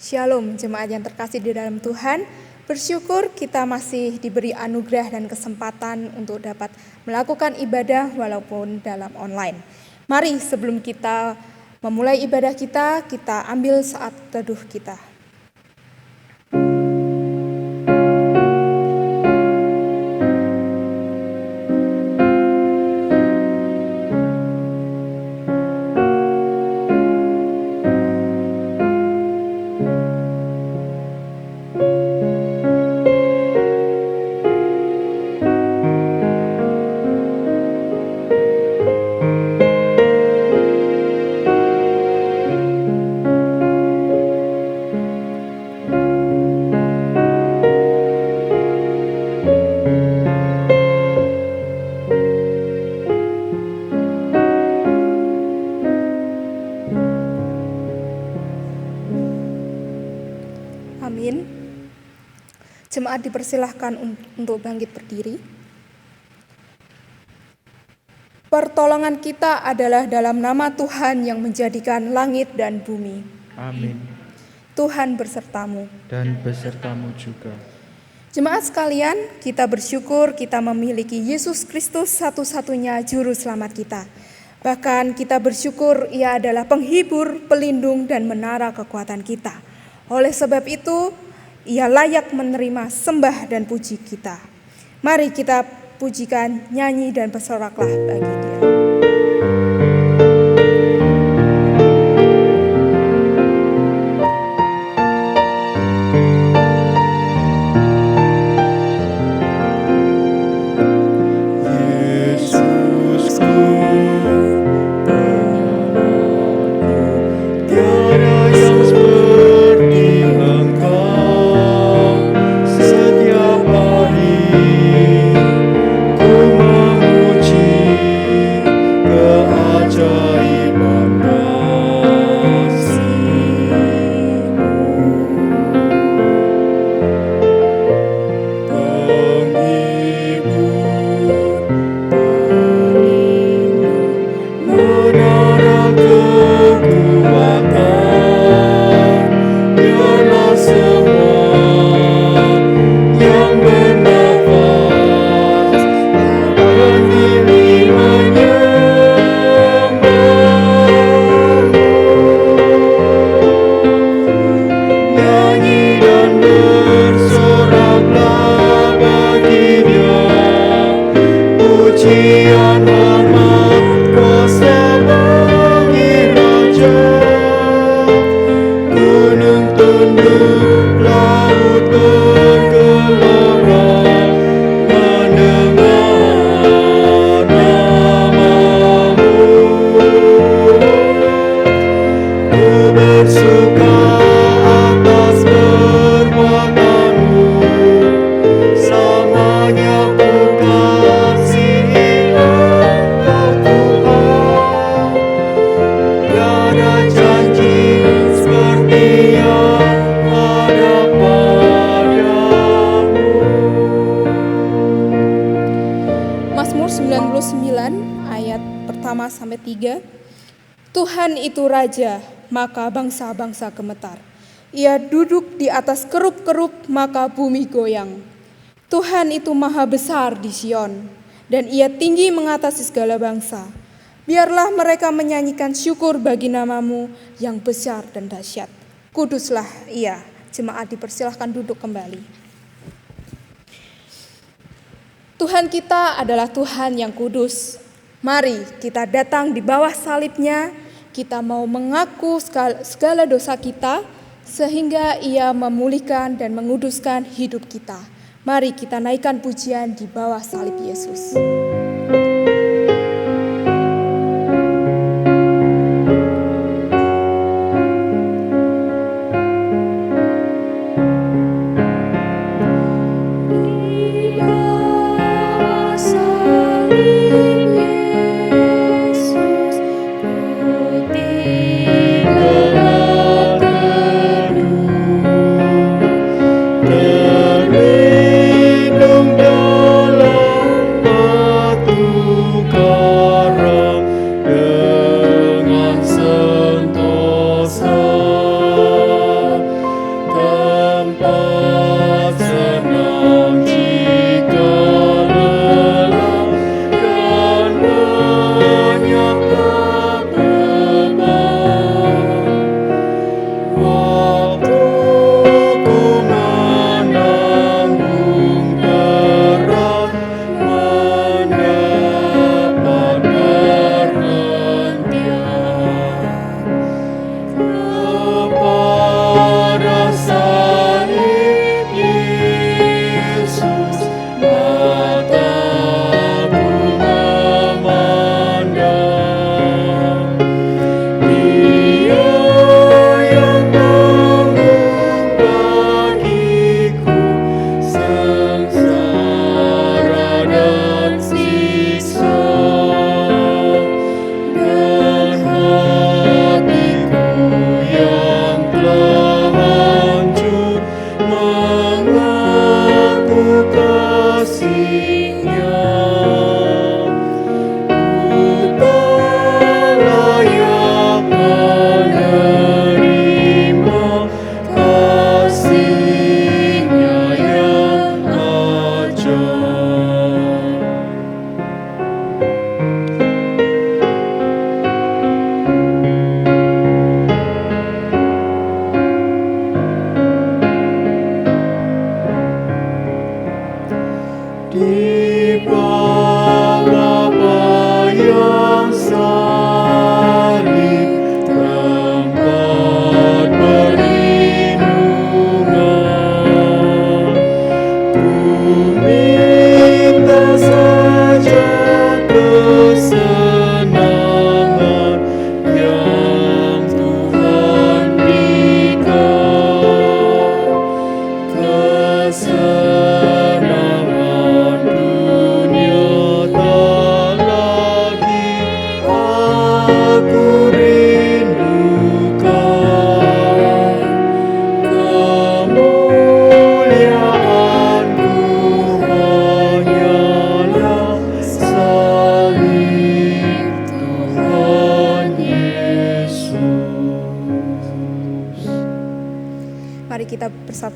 Shalom, jemaat yang terkasih di dalam Tuhan. Bersyukur kita masih diberi anugerah dan kesempatan untuk dapat melakukan ibadah walaupun dalam online. Mari sebelum kita memulai ibadah kita ambil saat teduh kita. Amin. Jemaat dipersilahkan untuk bangkit berdiri. Pertolongan kita adalah dalam nama Tuhan yang menjadikan langit dan bumi. Amin. Tuhan bersertamu. Dan besertamu juga. Jemaat sekalian, kita bersyukur kita memiliki Yesus Kristus satu-satunya juru selamat kita. Bahkan kita bersyukur Ia adalah penghibur, pelindung, dan menara kekuatan kita. Oleh sebab itu, Ia layak menerima sembah dan puji kita. Mari kita pujikan, nyanyi, dan bersoraklah bagi Dia. Mazmur 99 ayat pertama sampai 3. Tuhan itu Raja, maka bangsa-bangsa gemetar. Ia duduk di atas kerup-kerup, maka bumi goyang. Tuhan itu maha besar di Sion, dan Ia tinggi mengatasi segala bangsa. Biarlah mereka menyanyikan syukur bagi nama-Mu yang besar dan dahsyat. Kuduslah Ia. Jemaat dipersilahkan duduk kembali. Tuhan kita adalah Tuhan yang kudus. Mari kita datang di bawah salib-Nya, kita mau mengaku segala dosa kita, sehingga Ia memulihkan dan menguduskan hidup kita. Mari kita naikkan pujian di bawah salib Yesus. Terlindung dalam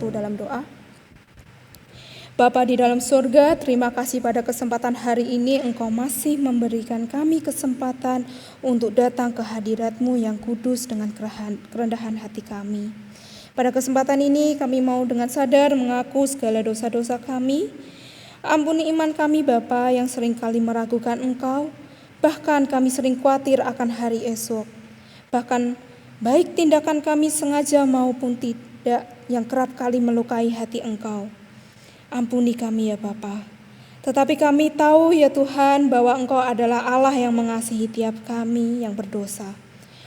bersatu dalam doa. Bapa di dalam surga, terima kasih pada kesempatan hari ini Engkau masih memberikan kami kesempatan untuk datang ke hadirat-Mu yang kudus dengan kerendahan hati kami. Pada kesempatan ini kami mau dengan sadar mengaku segala dosa-dosa kami. Ampuni iman kami Bapa yang seringkali meragukan Engkau, bahkan kami sering khawatir akan hari esok. Bahkan baik tindakan kami sengaja maupun tidak yang kerap kali melukai hati Engkau. Ampuni kami ya Bapa. Tetapi kami tahu ya Tuhan bahwa Engkau adalah Allah yang mengasihi tiap kami yang berdosa.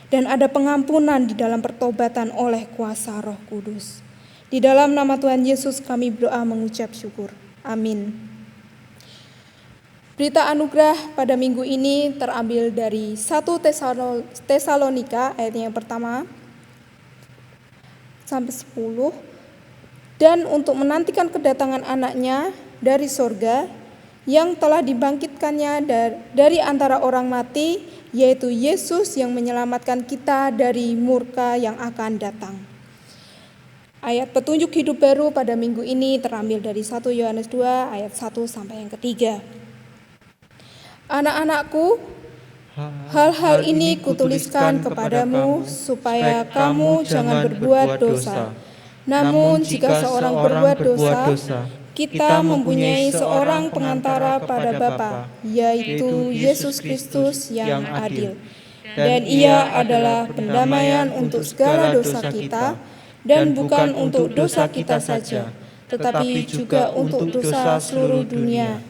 Dan ada pengampunan di dalam pertobatan oleh kuasa Roh Kudus. Di dalam nama Tuhan Yesus kami berdoa mengucap syukur. Amin. Berita anugerah pada minggu ini terambil dari 1 Tesalonika ayat yang pertama sampai 10. Dan untuk menantikan kedatangan anaknya dari sorga yang telah dibangkitkannya dari antara orang mati, yaitu Yesus yang menyelamatkan kita dari murka yang akan datang. Ayat petunjuk hidup baru pada minggu ini terambil dari 1 Yohanes 2 ayat 1 sampai yang ketiga. Anak-anakku, hal-hal ini kutuliskan kepadamu supaya kamu jangan berbuat dosa. Namun jika seorang berbuat dosa, kita mempunyai seorang pengantara pada Bapa, yaitu Yesus Kristus yang adil. Dan Ia adalah pendamaian untuk segala dosa kita, dan bukan untuk dosa kita saja, tetapi juga untuk dosa seluruh dunia.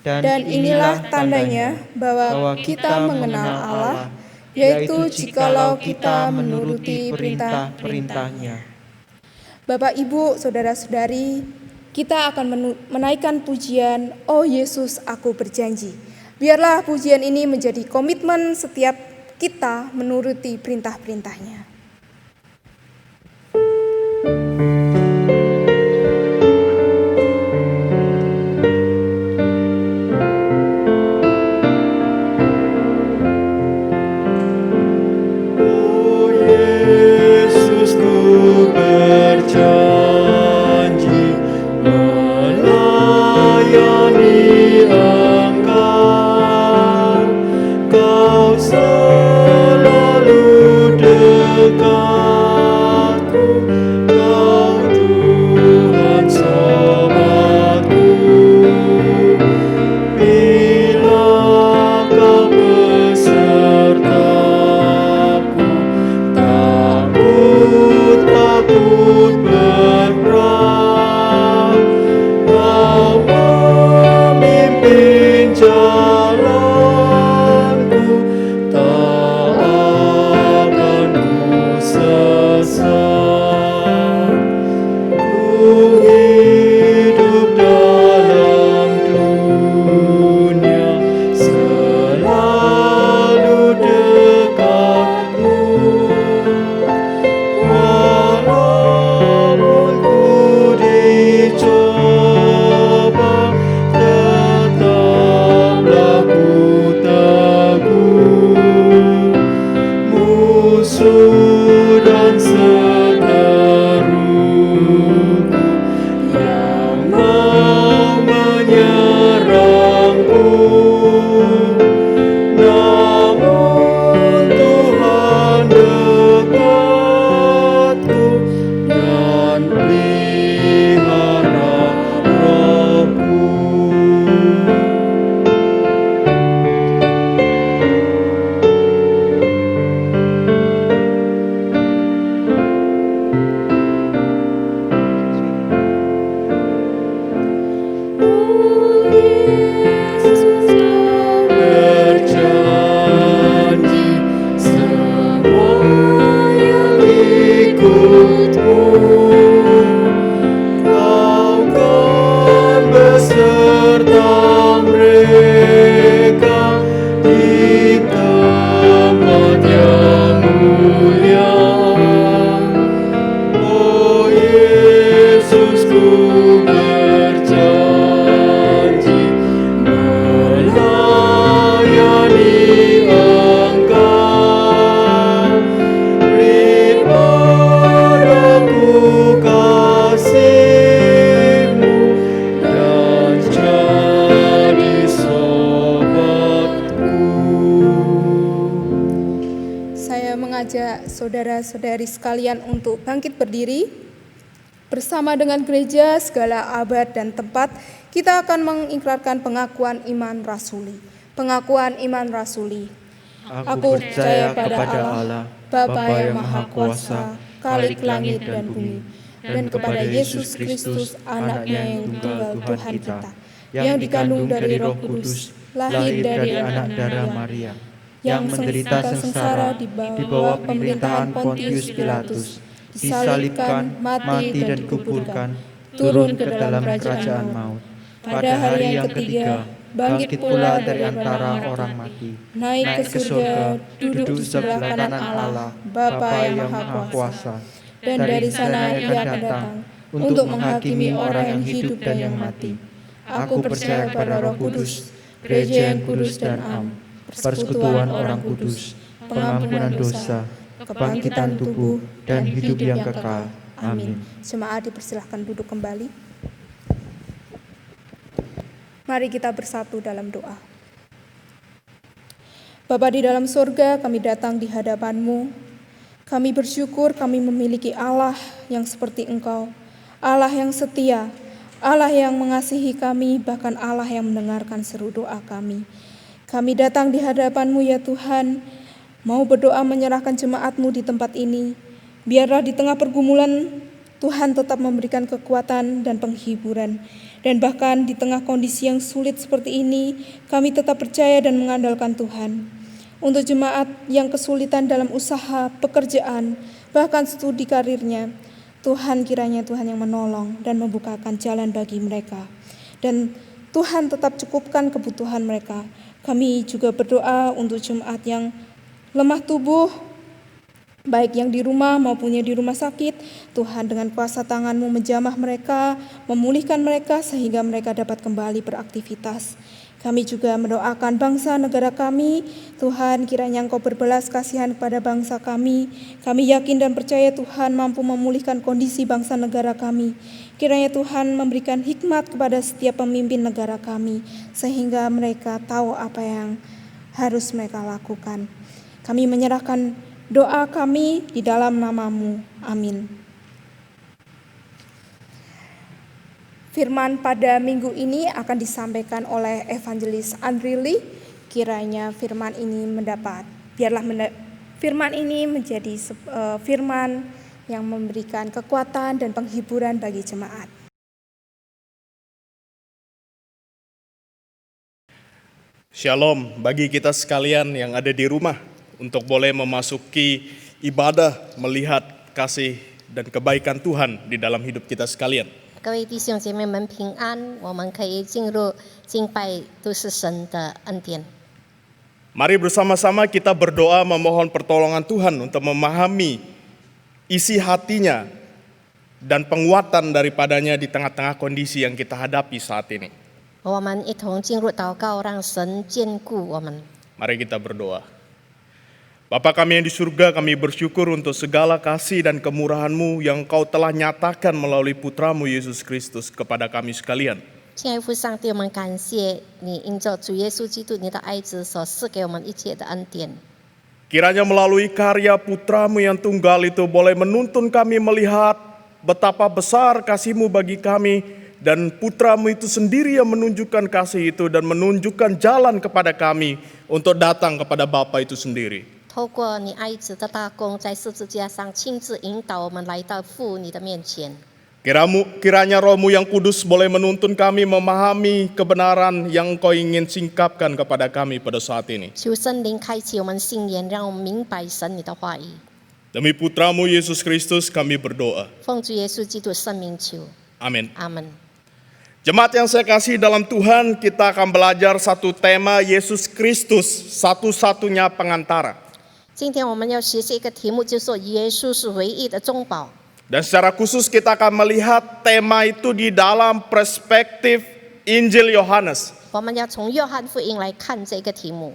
Dan inilah tandanya bahwa kita mengenal Allah, yaitu jikalau kita menuruti perintah-perintahnya. Bapak, Ibu, Saudara-saudari, kita akan menaikkan pujian, "Oh Yesus, aku berjanji." Biarlah pujian ini menjadi komitmen setiap kita menuruti perintah-perintahnya. Selalu saudara-saudari sekalian untuk bangkit berdiri. Bersama dengan gereja segala abad dan tempat, kita akan mengikrarkan pengakuan iman rasuli. Pengakuan iman rasuli. Aku percaya kepada Allah, Bapa yang Maha Kuasa, Khalik langit dan bumi, dan kepada Yesus Kristus, Anaknya yang tunggal Tuhan kita, yang dikandung dari Roh Kudus, lahir dari anak darah Maria, yang menderita sengsara di bawah pemerintahan Pontius Pilatus, disalibkan, mati dan dikuburkan, turun ke dalam kerajaan maut. Pada hari yang ketiga, bangkit pula dari antara orang mati, naik ke surga, duduk di sebelah kanan Allah, Bapa yang Maha Kuasa, dan dari sana Ia akan datang untuk menghakimi orang yang hidup dan yang mati. Aku percaya pada Roh Kudus, gereja yang kudus dan am, persekutuan orang kudus, pengampunan dosa, kebangkitan tubuh, dan hidup yang kekal. Amin. Jemaat dipersilahkan duduk kembali. Mari kita bersatu dalam doa. Bapa di dalam surga, kami datang di hadapan-Mu. Kami bersyukur kami memiliki Allah yang seperti Engkau, Allah yang setia, Allah yang mengasihi kami, bahkan Allah yang mendengarkan seru doa kami. Kami datang di hadapan-Mu ya Tuhan, mau berdoa menyerahkan jemaat-Mu di tempat ini. Biarlah di tengah pergumulan Tuhan tetap memberikan kekuatan dan penghiburan. Dan bahkan di tengah kondisi yang sulit seperti ini, kami tetap percaya dan mengandalkan Tuhan. Untuk jemaat yang kesulitan dalam usaha, pekerjaan, bahkan studi karirnya, Tuhan kiranya Tuhan yang menolong dan membukakan jalan bagi mereka. Dan Tuhan tetap cukupkan kebutuhan mereka. Kami juga berdoa untuk jemaat yang lemah tubuh, baik yang di rumah maupun yang di rumah sakit. Tuhan dengan kuasa tangan-Mu menjamah mereka, memulihkan mereka sehingga mereka dapat kembali beraktivitas. Kami juga mendoakan bangsa negara kami. Tuhan kiranya Engkau berbelas kasihan kepada bangsa kami. Kami yakin dan percaya Tuhan mampu memulihkan kondisi bangsa negara kami. Kiranya Tuhan memberikan hikmat kepada setiap pemimpin negara kami, sehingga mereka tahu apa yang harus mereka lakukan. Kami menyerahkan doa kami di dalam nama-Mu. Amin. Firman pada minggu ini akan disampaikan oleh Evangelis Andrili. Kiranya firman ini firman ini menjadi firman yang memberikan kekuatan dan penghiburan bagi jemaat. Shalom bagi kita sekalian yang ada di rumah, untuk boleh memasuki ibadah, melihat kasih dan kebaikan Tuhan di dalam hidup kita sekalian. 各位弟兄姐妹们平安，我们可以进入敬拜，都是神的恩典。 Mari bersama-sama kita berdoa memohon pertolongan Tuhan untuk memahami isi hatinya dan penguatan daripadanya di tengah-tengah kondisi yang kita hadapi saat ini. 我们一同进入祷告，让神坚固我们。 Mari kita berdoa. Bapa kami yang di surga, kami bersyukur untuk segala kasih dan kemurahan-Mu yang Kau telah nyatakan melalui Putra-Mu Yesus Kristus kepada kami sekalian. 亲爱的父上帝，我们感谢你，因着主耶稣基督你的爱子所赐给我们一切的恩典。 Kiranya melalui karya Putra-Mu yang tunggal itu boleh menuntun kami melihat betapa besar kasih-Mu bagi kami, dan Putra-Mu itu sendiri yang menunjukkan kasih itu dan menunjukkan jalan kepada kami untuk datang kepada Bapa itu sendiri. 透过你爱子的大功，在十字架上亲自引导我们来到父你的面前。 Kiranya Roh-Mu yang kudus boleh menuntun kami memahami kebenaran yang Kau ingin singkapkan kepada kami pada saat ini. 求圣灵开启我们心眼，让我们明白神你的话语。 Demi Putra-Mu Yesus Kristus kami berdoa. 奉主耶稣基督圣名求， Amin. 阿门。 Jemaat yang saya kasih dalam Tuhan, kita akan belajar satu tema, Yesus Kristus, satu-satunya pengantara. 今天我们要学习一个题目，就是说耶稣是唯一的中保。 Dan secara khusus kita akan melihat tema itu di dalam perspektif Injil Yohanes. 我们要从约翰福音来看这个题目。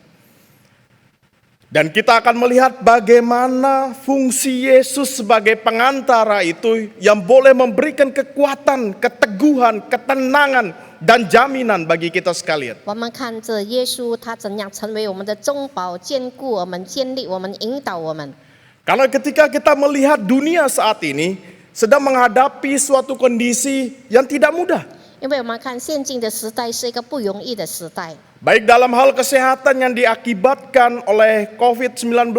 Dan kita akan melihat bagaimana fungsi Yesus sebagai pengantara itu yang boleh memberikan kekuatan, keteguhan, ketenangan, dan jaminan bagi kita sekalian. 我们看着耶稣，他怎样成为我们的中保，坚固我们，建立我们，引导我们。Karena ketika kita melihat dunia saat ini sedang menghadapi suatu kondisi yang tidak mudah. 因为我们看现今的时代是一个不容易的时代， Baik dalam hal kesehatan yang diakibatkan oleh COVID-19.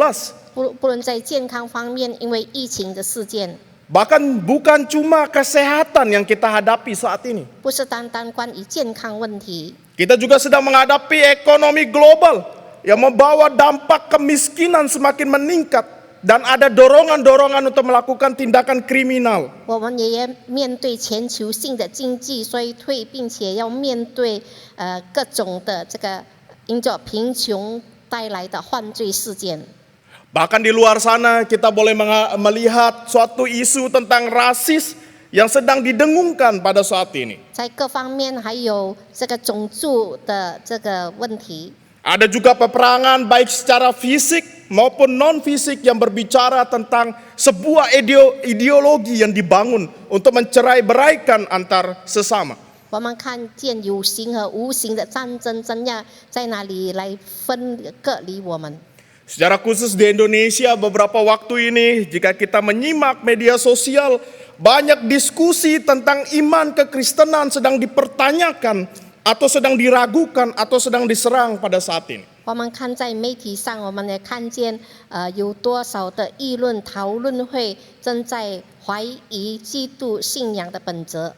不论在健康方面，因为疫情的事件， Bahkan bukan cuma kesehatan yang kita hadapi saat ini. 不是单单关于健康问题， Kita juga sedang menghadapi ekonomi global yang membawa dampak kemiskinan semakin meningkat. Dan ada dorongan-dorongan untuk melakukan tindakan kriminal. 我们也要面对全球性的经济衰退，并且要面对各种的这个因着贫穷带来的犯罪事件。 Bahkan di luar sana kita boleh melihat suatu isu tentang rasis yang sedang didengungkan pada saat ini. 在各方面还有这个种族的这个问题， Ada juga peperangan baik secara fisik maupun non fisik yang berbicara tentang sebuah ideologi yang dibangun untuk mencerai-beraikan antar sesama. 我们看见有形和无形的战争怎样在哪里来分隔离我们。 Secara khusus di Indonesia beberapa waktu ini jika kita menyimak media sosial banyak diskusi tentang iman kekristenan sedang dipertanyakan atau sedang diragukan atau sedang diserang pada saat ini. 我们看在媒体上，我们也看见有多少的议论讨论会正在怀疑基督信仰的本质。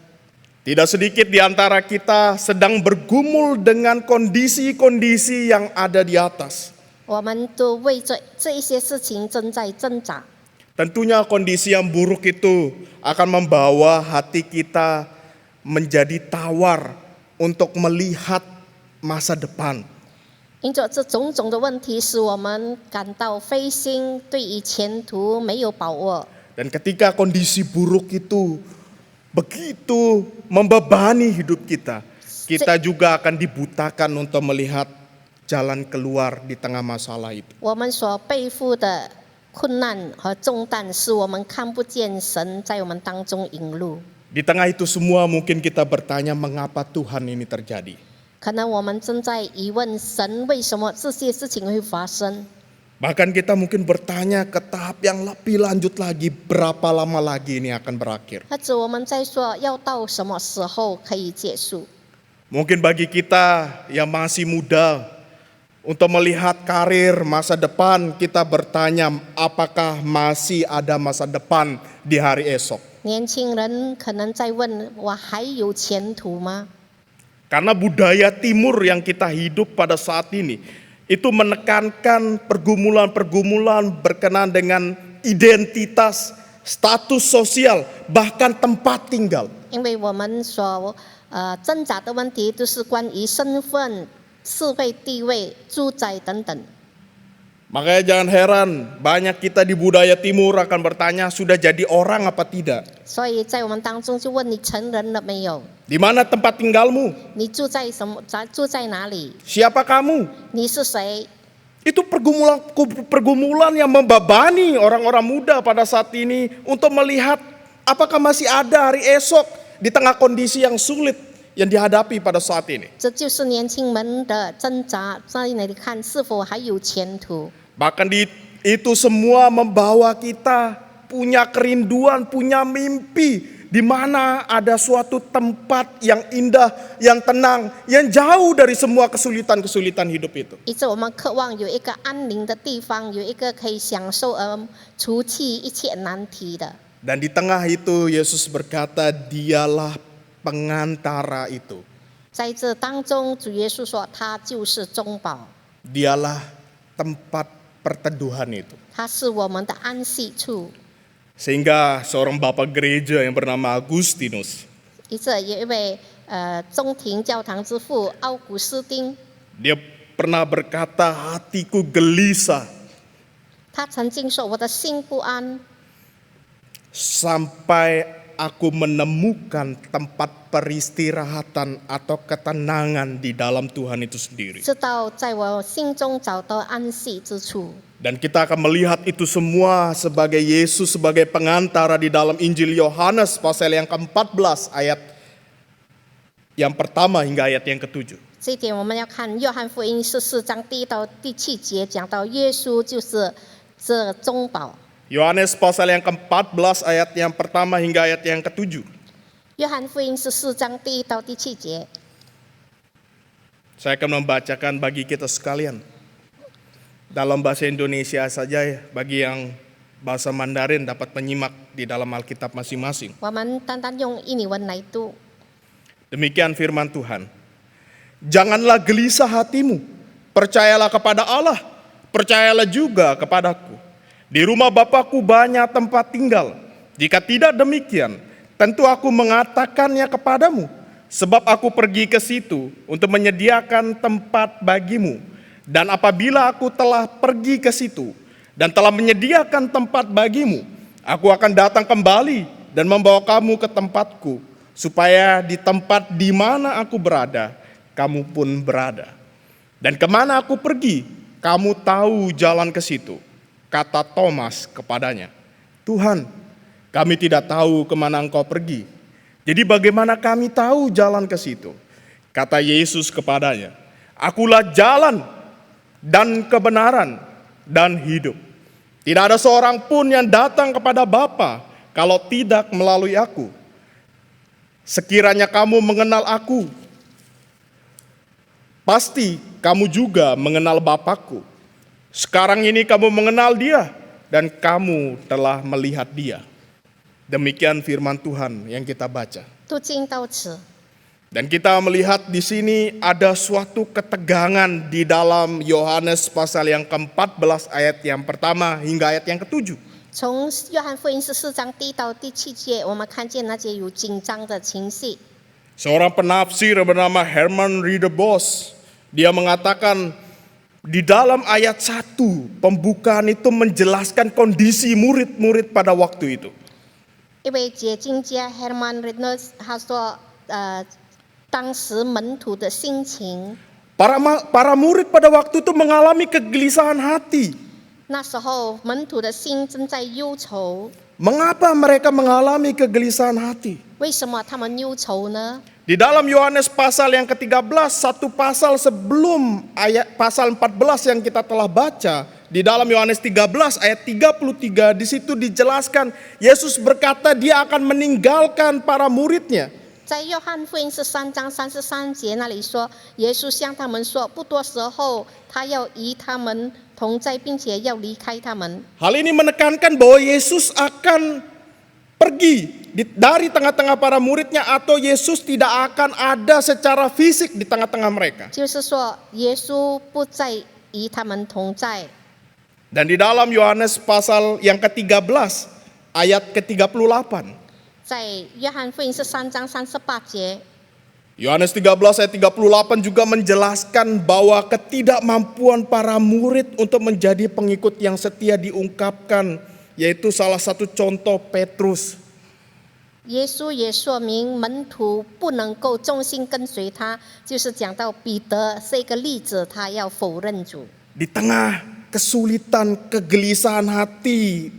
Tidak sedikit di antara kita sedang bergumul dengan kondisi-kondisi yang ada di atas. 我们都为这一些事情正在挣扎。 Tentunya kondisi yang buruk itu akan membawa hati kita menjadi tawar untuk melihat masa depan. 因着这种种的问题，使我们感到灰心，对于前途没有把握。 Dan ketika kondisi buruk itu begitu membebani hidup kita, kita juga akan dibutakan untuk melihat jalan keluar di tengah masalah itu. 我们所背负的困难和重担，使我们看不见神在我们当中引路。 Di tengah itu semua mungkin kita bertanya mengapa Tuhan ini terjadi. 可能我们正在疑问神为什么这些事情会发生。 Bahkan kita mungkin bertanya ke tahap yang lebih lanjut lagi, berapa lama lagi ini akan berakhir. 或者我们在说要到什么时候可以结束？ Mungkin bagi kita yang masih muda, untuk melihat karir masa depan, kita bertanya apakah masih ada masa depan di hari esok. 年轻人可能在问我还有前途吗？ Karena budaya timur yang kita hidup pada saat ini, itu menekankan pergumulan-pergumulan berkenaan dengan identitas, status sosial, bahkan tempat tinggal. 因为我们所挣扎的问题都是关于身份、社会地位、住宅等等。 Makanya jangan heran, banyak kita di budaya timur akan bertanya sudah jadi orang apa tidak. 所以在我们当中就问你成人了没有？ Di mana tempat tinggalmu? 你住在什么？住在哪里？ Siapa kamu? 你是谁？ Itu pergumulan yang membebani orang-orang muda pada saat ini untuk melihat apakah masih ada hari esok di tengah kondisi yang sulit yang dihadapi pada saat ini. 这就是年轻人的挣扎，在那里看是否还有前途。 Bahkan itu semua membawa kita punya kerinduan, punya mimpi di mana ada suatu tempat yang indah, yang tenang, yang jauh dari semua kesulitan-kesulitan hidup itu. 一直我们渴望有一个安宁的地方，有一个可以享受除去一切难题的。 Dan di tengah itu Yesus berkata, dialah pengantara itu. 在这当中，主耶稣说他就是中保， Dialah tempat perteduhan itu. 他是我们的安息处。 Sehingga seorang bapak gereja yang bernama Agustinus, 一这有一位中庭教堂之父奥古斯丁， dia pernah berkata, hatiku gelisah 他曾经说：“我的心不安， sampai aku menemukan tempat peristirahatan atau ketenangan di dalam Tuhan itu sendiri. 直到在我心中找到安息之处。” Dan kita akan melihat itu semua sebagai Yesus sebagai pengantara di dalam Injil Yohanes pasal yang ke-14 ayat yang pertama hingga ayat yang ke-7. 这一点我们要看约翰福音14章1到第7节，讲到耶稣就是这中保。Yohanes pasal yang ke-14 ayat yang pertama hingga ayat yang ke-7. 约翰福音14章第1到第7节， Saya akan membacakan bagi kita sekalian. Dalam bahasa Indonesia saja ya, bagi yang bahasa Mandarin dapat menyimak di dalam Alkitab masing-masing. 我们单单用印尼文来读。 Demikian firman Tuhan. Janganlah gelisah hatimu, percayalah kepada Allah, percayalah juga kepadaku. Di rumah Bapakku banyak tempat tinggal. Jika tidak demikian, tentu aku mengatakannya kepadamu. Sebab aku pergi ke situ untuk menyediakan tempat bagimu. Dan apabila aku telah pergi ke situ dan telah menyediakan tempat bagimu, aku akan datang kembali dan membawa kamu ke tempatku, supaya di tempat di mana aku berada, kamu pun berada. Dan kemana aku pergi, kamu tahu jalan ke situ. Kata Thomas kepadanya, Tuhan, kami tidak tahu kemana engkau pergi. Jadi bagaimana kami tahu jalan ke situ? Kata Yesus kepadanya, Akulah jalan dan kebenaran dan hidup. Tidak ada seorang pun yang datang kepada Bapa kalau tidak melalui aku. Sekiranya kamu mengenal aku, pasti kamu juga mengenal Bapakku. Sekarang ini kamu mengenal Dia dan kamu telah melihat Dia. Demikian firman Tuhan yang kita baca. 读经到此， Dan kita melihat di sini ada suatu ketegangan di dalam Yohanes pasal yang ke-14 ayat yang pertama hingga ayat yang ke-7. 从约翰福音14章第1到第7节，我们看见那些有紧张的情绪。 Seorang penafsir bernama Herman Ridderbos, dia mengatakan di dalam ayat 1 pembukaan itu menjelaskan kondisi murid-murid pada waktu itu. 一位解经家 Herman Ridnos 他说，当时门徒的心情， Para murid pada waktu itu mengalami kegelisahan hati. 那时候门徒的心正在忧愁。 Mengapa mereka mengalami kegelisahan hati? 为什么他们忧愁呢？ Di dalam Yohanes pasal yang ke-13, satu pasal sebelum ayat pasal 14 yang kita telah baca, di dalam Yohanes 13 ayat 33, di situ dijelaskan Yesus berkata dia akan meninggalkan para muridnya. 在约翰福音13章33节那里说，耶稣向他们说，不多时候他要与他们同在，并且要离开他们。 Hal ini menekankan bahwa Yesus akan pergi dari tengah-tengah para muridnya, atau Yesus tidak akan ada secara fisik di tengah-tengah mereka. 就是说，耶稣不再与他们同在。 Dan di dalam Yohanes pasal yang ke-13 ayat ke-38. 在约翰福音13章38节， Yohanes 13 ayat 38 juga menjelaskan bahwa ketidakmampuan para murid untuk menjadi pengikut yang setia diungkapkan, yaitu salah satu contoh Petrus. 耶稣也说明门徒不能够忠心跟随他，就是讲到彼得是一个例子，他要否认主。 Di tengah kesulitan, kegelisahan hati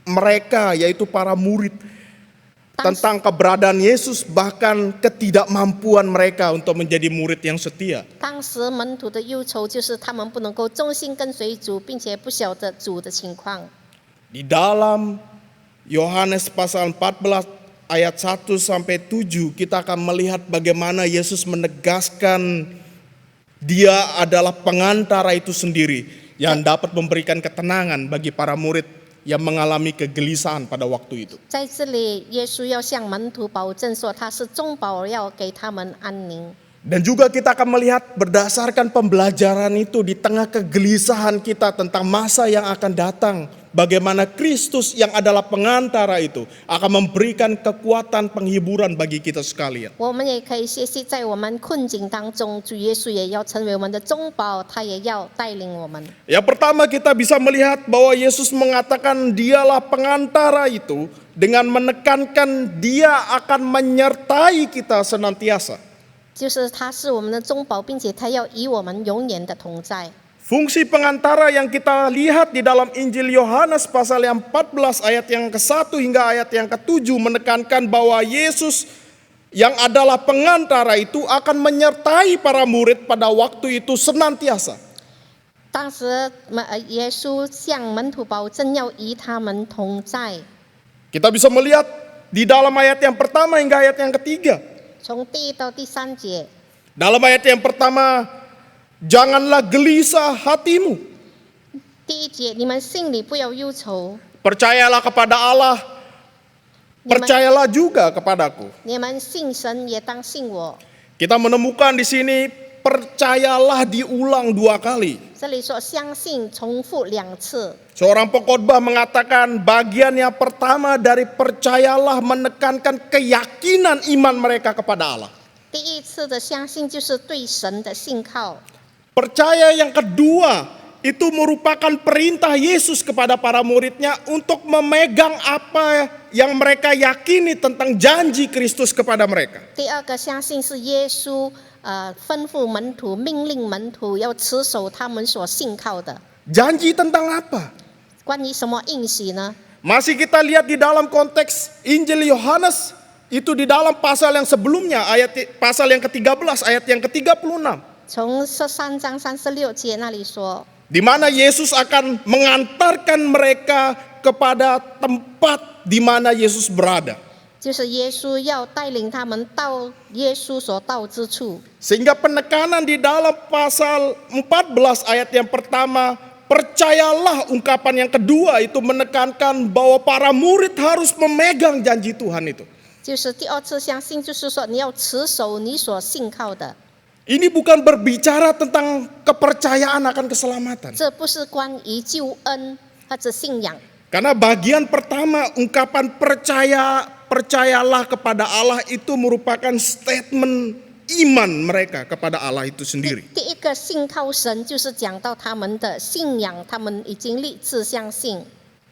mereka, yaitu para murid, tentang keberadaan Yesus, bahkan ketidakmampuan mereka untuk menjadi murid yang setia. 当时门徒的忧愁就是他们不能够忠心跟随主，并且不晓得主的情况。 Di dalam Yohanes pasal 14 ayat 1 sampai 7, kita akan melihat bagaimana Yesus menegaskan Dia adalah pengantara itu sendiri yang dapat memberikan ketenangan bagi para murid yang mengalami kegelisahan pada waktu itu. 在这里，耶稣要向门徒保证说，他是中保，要给他们安宁。 Dan juga kita akan melihat berdasarkan pembelajaran itu di tengah kegelisahan kita tentang masa yang akan datang, bagaimana Kristus yang adalah pengantara itu akan memberikan kekuatan penghiburan bagi kita sekalian. 我们也可以学习，在我们困境当中，主耶稣也要成为我们的中保，他也要带领我们。 Yang pertama kita bisa melihat bahwa Yesus mengatakan dialah pengantara itu dengan menekankan dia akan menyertai kita senantiasa. 就是他是我们的中保，并且他要与我们永远的同在。 Fungsi pengantara yang kita lihat di dalam Injil Yohanes pasal yang 14 ayat yang ke-1 hingga ayat yang ke-7 menekankan bahwa Yesus yang adalah pengantara itu akan menyertai para murid pada waktu itu senantiasa. 当时耶稣向门徒保证要与他们同在。 Kita bisa melihat di dalam ayat yang pertama hingga ayat yang ketiga. 从第1到第3节， Dalam ayat yang pertama, janganlah gelisah hatimu. 第1节，你们心里不要忧愁， Percayalah kepada Allah, percayalah juga kepadaku. 你们信神也当信我。 Kita menemukan di sini percayalah diulang 2 kali. 这里说相信重复2次。 Seorang pengkhotbah mengatakan bagian yang pertama dari percayalah menekankan keyakinan iman mereka kepada Allah. 第1次的相信就是对神的信靠， Percaya yang kedua itu merupakan perintah Yesus kepada para muridnya untuk memegang apa yang mereka yakini tentang janji Kristus kepada mereka. 第2个相信是耶稣吩咐门徒、命令门徒要持守他们所信靠的。 Janji tentang apa? 关于什么应许呢？ Masih kita lihat di dalam konteks Injil Yohanes, itu di dalam pasal yang sebelumnya, pasal yang ke-13, ayat yang ke-36. 从13章36节那里说， Di mana Yesus akan mengantarkan mereka kepada tempat di mana Yesus berada. 就是耶稣要带领他们到耶稣所到之处。 Sehingga penekanan di dalam pasal 14 ayat yang pertama, percayalah, ungkapan yang kedua itu menekankan bahwa para murid harus memegang janji Tuhan itu. 就是第2次相信，就是说你要持守你所信靠的， Ini bukan berbicara tentang kepercayaan akan keselamatan. 这不是关于救恩或者信仰。 Karena bagian pertama ungkapan percayalah kepada Allah itu merupakan statement iman mereka kepada Allah itu sendiri. 第1个信靠神，就是讲到他们的信仰，他们已经立志相信。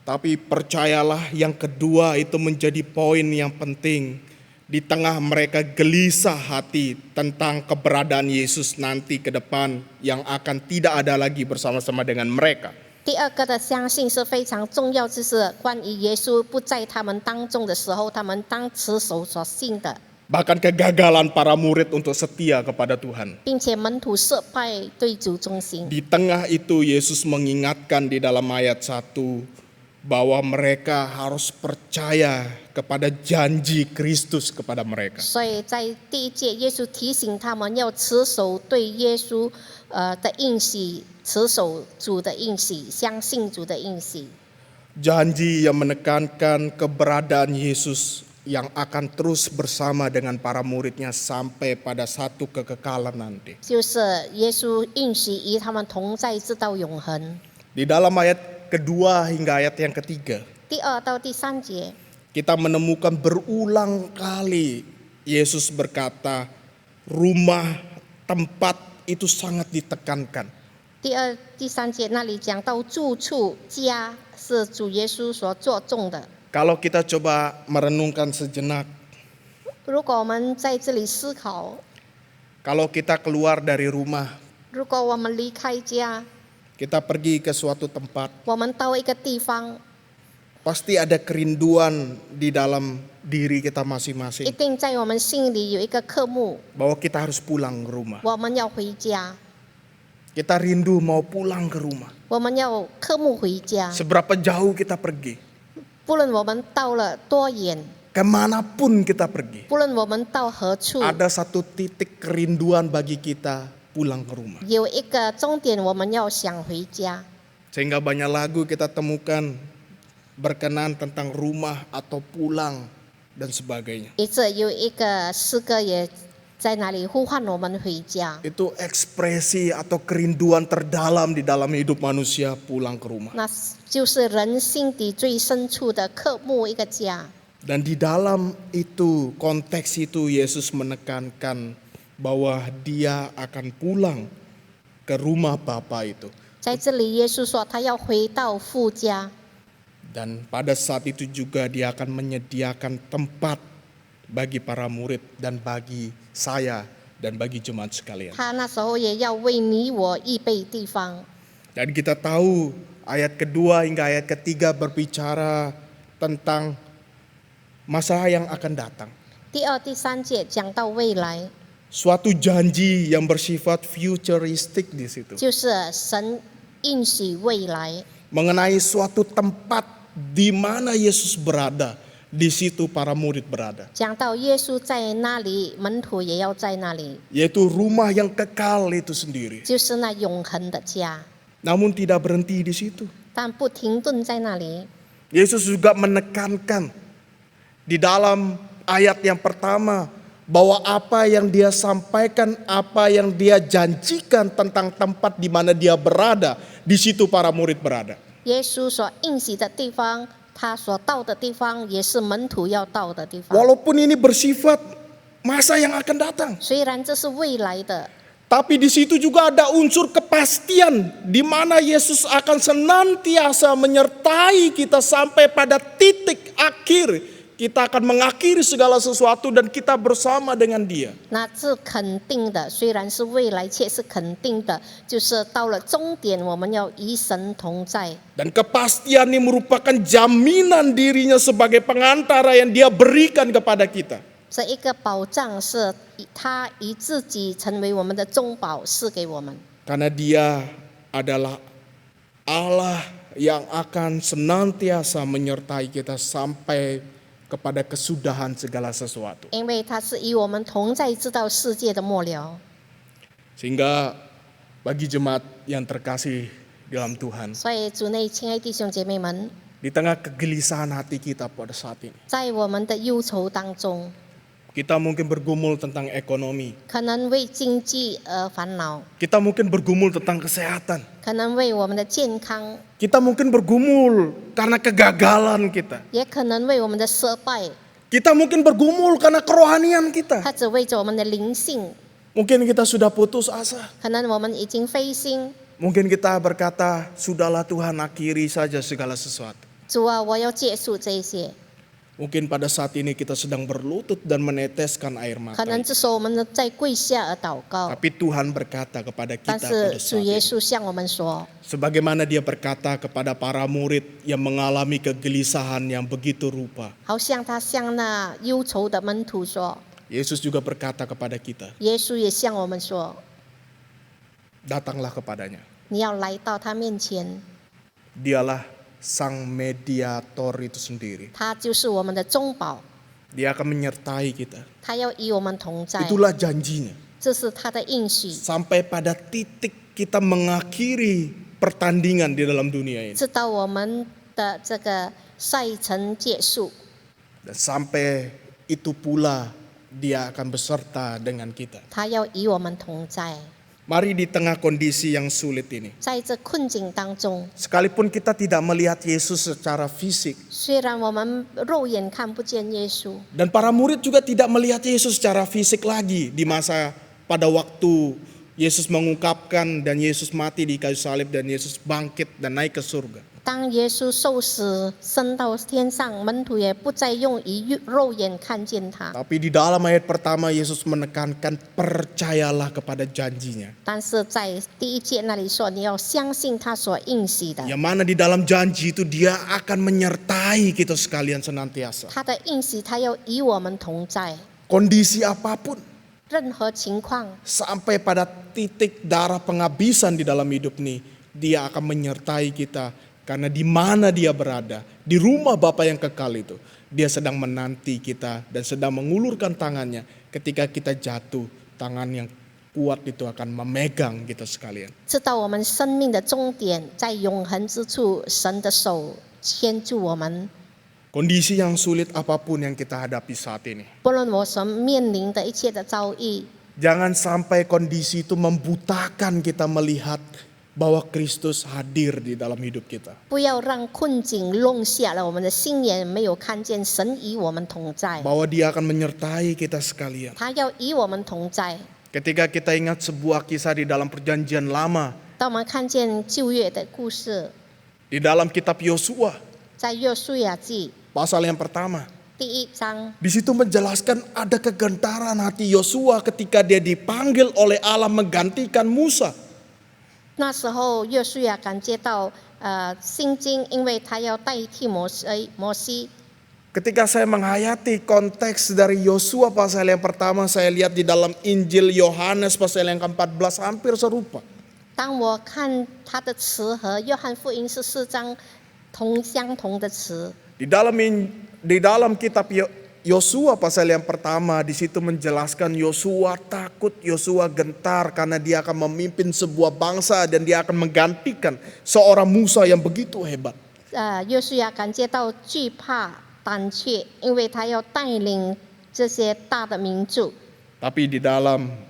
Tapi percayalah yang kedua itu menjadi poin yang penting di tengah mereka gelisah hati tentang keberadaan Yesus nanti ke depan yang akan tidak ada lagi bersama-sama dengan mereka. 第2个的相信是非常重要，就是关于耶稣不在他们当中的时候，他们当持守所信的， Bahkan kegagalan para murid untuk setia kepada Tuhan. 并且门徒失败对主忠心。 Di tengah itu Yesus mengingatkan di dalam ayat 1 bahwa mereka harus percaya kepada janji Kristus kepada mereka. 所以在第1节，耶稣提醒他们要持守对耶稣的应许，持守主的应许，相信主的应许。 Janji yang menekankan keberadaan Yesus yang akan terus bersama dengan para muridnya sampai pada satu kekekalan nanti. 就是耶稣应许与他们同在直到永恒。 Di dalam ayat kedua hingga ayat yang ketiga, 第2到第3节， kita menemukan berulang kali Yesus berkata, rumah, tempat itu sangat ditekankan. 第2、第3节那里讲到住处、家是主耶稣所着重的。 Kalau kita coba merenungkan sejenak, 如果我们在这里思考， kalau kita keluar dari rumah, 如果我们离开家， kita pergi ke suatu tempat, 我们到一个地方， pasti ada kerinduan di dalam diri kita 一 masing-masing 定在我们心里有一个科目， bahwa kita harus pulang ke rumah. 我们要回家， Kita rindu mau pulang ke rumah. 我们要科目回家。 Seberapa jauh kita pergi, 不论我们到了多远， kemanapun kita pergi, 不论我们到何处， ada satu titik kerinduan bagi kita pulang ke rumah. 有一个终点，我们要想回家。 Sehingga banyak lagu kita temukan berkenan tentang rumah atau pulang dan sebagainya. 一直有一个诗歌也在那里呼唤我们回家。 Itu ekspresi atau kerinduan terdalam di dalam hidup manusia pulang ke rumah. 那就是人心底最深处的渴慕一个家。 Dan di dalam itu, konteks itu Yesus menekankan bahwa dia akan pulang ke rumah Bapa itu. 在这里，耶稣说他要回到父家， Dan pada saat itu juga dia akan menyediakan tempat bagi para murid dan bagi saya dan bagi jemaat sekalian. 他那时候也要为你我预备地方。 Dan kita tahu ayat kedua hingga ayat ketiga berbicara tentang masa yang akan datang. 第2、第3节讲到未来， Suatu janji yang bersifat futuristik di situ. 就是神应许未来， mengenai suatu tempat di mana Yesus berada, di situ para murid berada, 讲到耶稣在那里，门徒也要在那里， yaitu rumah yang kekal itu sendiri. 就是那永恒的家。 Namun tidak berhenti di situ. 但不停顿在那里， Yesus juga menekankan di dalam ayat yang pertama bahwa apa yang dia sampaikan, apa yang dia janjikan tentang tempat di mana dia berada, di situ para murid berada. 耶稣所应许的地方，他所到的地方，也是门徒要到的地方。 Walaupun ini bersifat masa yang akan datang, 虽然这是未来的， tapi di situ juga ada unsur kepastian di mana Yesus akan senantiasa menyertai kita sampai pada titik akhir. Kita akan mengakhiri segala sesuatu dan kita bersama dengan Dia. 那是肯定的。虽然是未来，却是肯定的，就是到了终点，我们要与神同在。 Dan kepastian ini merupakan jaminan dirinya sebagai pengantara yang Dia berikan kepada kita. 这一个保障是他以自己成为我们的中保，赐给我们。 Karena Dia adalah Allah yang akan senantiasa menyertai kita sampai kepada kesudahan segala sesuatu. 因为他是与我们同在，直到世界的末了。 Sehingga bagi jemaat yang terkasih dalam Tuhan, 所以主内亲爱弟兄姐妹们， di tengah kegelisahan hati kita pada saat ini, 在我们的忧愁当中， kita mungkin bergumul tentang ekonomi, 可能为经济而烦恼， kita mungkin bergumul tentang kesehatan, 可能为我们的健康， kita mungkin bergumul karena kegagalan kita, 也可能为我们的失败， kita mungkin bergumul karena kerohanian kita, 或者为着我们的灵性， mungkin kita sudah putus asa, 可能我们已经灰心。 mungkin kita berkata, sudahlah Tuhan, akhiri saja segala sesuatu. 主啊，我要结束这一些。 Mungkin pada saat ini kita sedang berlutut dan meneteskan air 可 mata. 能这时候我们在跪下而祷告， Tapi Tuhan berkata kepada 但 kita 是 pada 主 saat 耶 ini. 稣向我们说， Sebagaimana dia berkata kepada para murid yang mengalami kegelisahan yang begitu rupa. 好像他向那忧愁的门徒说， Yesus juga berkata kepada kita, 耶稣也向我们说， datanglah kepadanya. 你要来到他面前， Dialah sang mediator itu sendiri. 他就是我们的中保， Dia akan menyertai kita. 他要与我们同在， Itulah janjinya. 这是他的应许。 Sampai pada titik kita mengakhiri pertandingan di dalam dunia ini. 直到我们的这个赛程结束， Dan sampai itu pula dia akan beserta dengan kita. 他要与我们同在。 Mari di tengah kondisi yang sulit ini, 在这困境当中， sekalipun kita tidak melihat Yesus secara fisik, 虽然我们肉眼看不见耶稣， dan para murid juga tidak melihat Yesus secara fisik lagi di masa pada waktu Yesus mengungkapkan dan Yesus mati di kayu salib dan Yesus bangkit dan naik ke surga. 当耶稣受死升到天上，门徒也不再用以肉眼看见他。 Tapi di dalam ayat pertama Yesus menekankan percayalah kepada janjinya. 但是在第一节那里说，你要相信他所应许的， Yang mana di dalam janji itu dia akan menyertai kita sekalian senantiasa. 他的应许，他要与我们同在， Kondisi apapun, 任何情况， sampai pada titik darah penghabisan di dalam hidup ini, dia akan menyertai kita. Karena di mana dia berada, di rumah Bapa yang kekal itu, dia sedang menanti kita dan sedang mengulurkan tangannya. Ketika kita jatuh, tangan yang kuat itu akan memegang kita sekalian. 知道我们生命的终点在永恒之处，神的手牵住我们。 Kondisi yang sulit apapun yang kita hadapi saat ini, 不论我所面临的一切的遭遇， jangan sampai kondisi itu membutakan kita melihat bahwa Kristus hadir di dalam hidup kita. 不要让困境弄瞎了我们的心眼，没有看见神与我们同在。 Bahwa dia akan menyertai kita sekalian. 他要与我们同在。 Ketika kita ingat sebuah kisah di dalam perjanjian lama, 当我们看见旧约的故事， di dalam kitab Yosua, 在约书亚记 pasal yang pertama, 第一章， di situ menjelaskan ada kegentaran hati Yosua ketika dia dipanggil oleh Allah menggantikan Musa. 那时候约书亚感觉到心惊，因为他要代替摩西。 Ketika saya menghayati konteks dari Yosua pasal yang pertama, saya lihat di dalam Injil Yohanes pasal yang ke-14 hampir serupa. 当我看他的词和约翰福音14章相同的词， Di dalam kitab Yosua pasal yang pertama, di situ menjelaskan Yosua takut, Yosua gentar karena dia akan memimpin sebuah bangsa dan dia akan menggantikan seorang Musa yang begitu hebat. 约书亚感觉到惧怕、胆怯，因为他要带领这些大的民族。 Tapi di dalam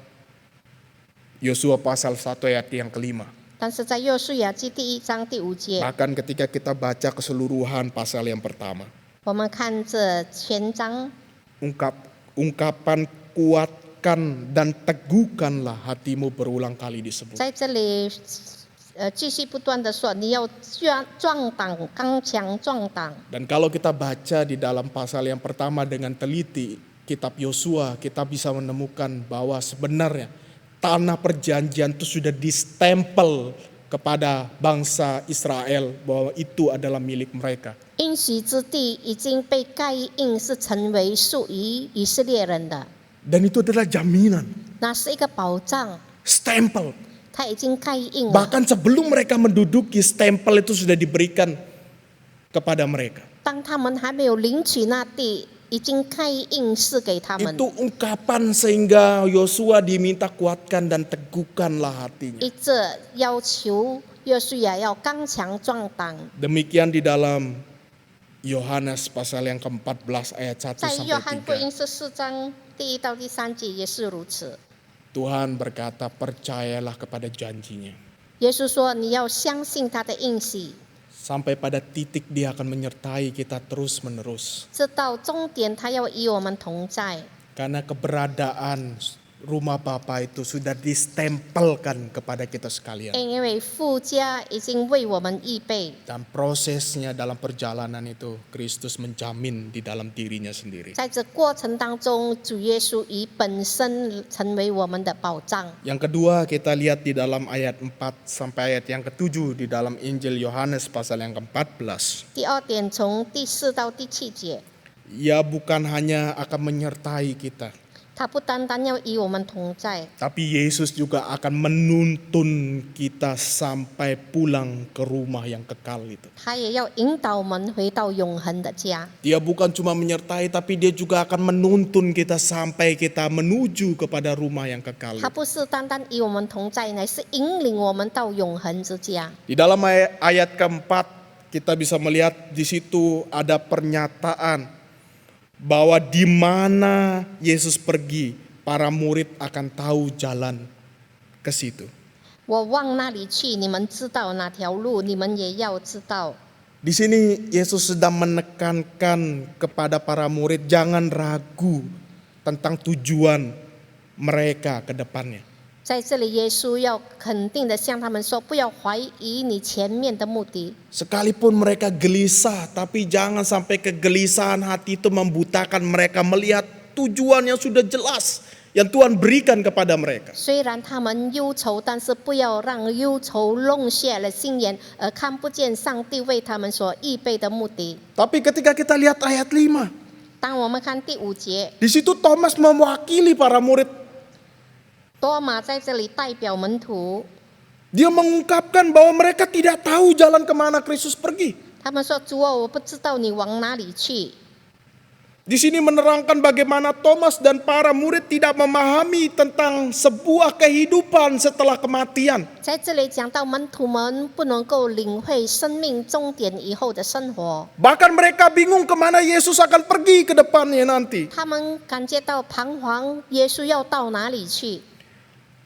Yosua pasal 1 ayat yang kelima, 但是在约书亚记第1章第5节， bahkan ketika kita baca keseluruhan pasal yang pertama, 我们看这全章， ungkapan kuatkan dan teguhkanlah hatimu berulang kali disebut. 在这里继续不断的说，你要壮胆、刚强、壮胆。 Dan kalau kita baca di dalam pasal yang pertama dengan teliti kitab Yosua, kita bisa menemukan bahwa sebenarnya tanah perjanjian itu sudah distempel kepada bangsa Israel bahwa itu adalah milik mereka. 应许之地已经被盖印，是成为属于以色列人的， Dan itu adalah jaminan, 那是一个保障， stempel. 它已经盖印了。 Bahkan sebelum mereka menduduki, stempel itu sudah diberikan kepada mereka. 当他们还没有领取那地，已经盖印是给他们。 Itu ungkapan sehingga Yosua diminta kuatkan dan teguhkanlah hatinya. 一直要求约书亚要刚强壮胆。 Demikian di dalam Yohanes pasal yang ke-14 ayat 1在约翰福 sampai 音14章第1到第3节也是如此。 3. Tuhan berkata, percayalah kepada janjinya. 耶稣说：“你要相信他的应许， Sampai pada titik dia akan menyertai kita terus menerus. 直到终点，他要与我们同在。 Karena keberadaan rumah Bapa itu sudah distempelkan kepada kita sekalian. 因为父家已经为我们预备。 Dan prosesnya dalam perjalanan itu, Kristus menjamin di dalam dirinya sendiri. 在这过程当中，主耶稣以本身成为我们的保障。 Yang kedua kita lihat di dalam ayat 4 sampai ayat yang ke-7 di dalam Injil Yohanes pasal yang ke-14. 第二点，从第4到第7节， Ia bukan hanya akan menyertai kita, 他不单单要与我们同在， tapi Yesus juga akan menuntun kita sampai pulang ke rumah yang kekal itu. 他也要引导我们回到永恒的家。 Dia bukan cuma menyertai, tapi dia juga akan menuntun kita sampai kita menuju kepada rumah yang kekal 他 itu. 不是单单与我们同在，乃是引领我们到永恒之家。 Di dalam ayat keempat kita bisa melihat di situ ada pernyataan bahwa di mana Yesus pergi, para murid akan tahu jalan ke situ. 我往那里去，你们知道哪条路，你们也要知道。 Di sini Yesus sedang menekankan kepada para murid jangan ragu tentang tujuan mereka ke depannya. 在这里，耶稣要肯定的向他们说：不要怀疑你前面的目的。 Sekalipun mereka gelisah, tapi jangan sampai kegelisahan hati itu membutakan mereka melihat tujuan yang sudah jelas yang Tuhan berikan kepada mereka. 虽然他们忧愁，但是不要让忧愁弄瞎了心眼，而看不见上帝为他们所预备的目的。 Tapi ketika kita lihat ayat 5, 当我们看第5节， di situ Thomas mewakili para murid. 多马在这里代表门徒， Dia mengungkapkan bahwa mereka tidak tahu jalan kemana Kristus pergi. 他们说：“主啊，我不知道你往哪里去。” Di sini menerangkan bagaimana Thomas dan para murid tidak memahami tentang sebuah kehidupan setelah kematian. 在这里讲到门徒们不能够领会生命终点以后的生活， Bahkan mereka bingung kemana Yesus akan pergi ke depannya nanti. 他们感觉到彷徨，耶稣要到哪里去？